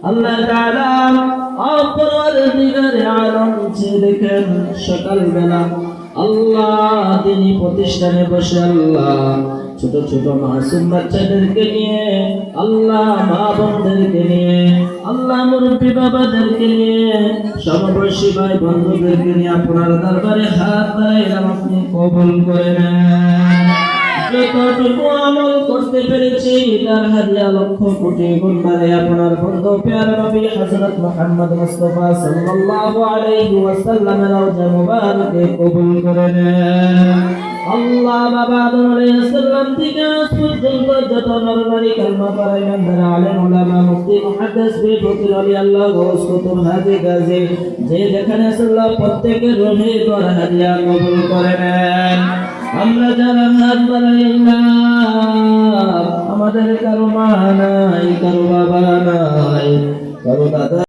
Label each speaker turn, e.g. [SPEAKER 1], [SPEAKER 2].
[SPEAKER 1] আল্লাহ তাআলা পরওয়ারদিগারে আলম দেখেন সকালবেলা আল্লাহ তিনি প্রতিষ্ঠানে বসে আল্লাহ ছোট ছোট মাসুম বাচ্চাদেরকে নিয়ে আল্লাহ মা বোনদেরকে নিয়ে আল্লাহ মুরব্বী বাবাদেরকে নিয়ে সমবয়সী ভাই বন্ধুদেরকে নিয়ে আপনার দরবারে হাত বাড়াইলাম, আপনি কবুল করে নেন। যতটুকু আমল করতে পেরেছি তার হাদিয়া লক্ষ কোটি গুণ বাড়ে আপনার বন্ধু প্যারা নবী হযরত মুহাম্মদ মুস্তাফা সাল্লাল্লাহু আলাইহি ওয়াসাল্লামের রওজা মুবারকে কবুল করে নেন। আল্লাহ বাবা আদম আলাইহিস সালাম থেকে আজ পর্যন্ত যত নরনারী কালমা পড়া ইমানদার আলেম উলামা মুফতি মুহাদ্দিস ফকির ওলি আল্লাহ গৌস কুতুব হাজী গাজী যে যেখানে আল্লাহ প্রত্যেকের রুহে দর হাদিয়া কবুল করে নেন। আমরা যারা হাত বাড়াইলাম আমাদের কারো মা নাই, কারো বাবা নাই, কারো দাদা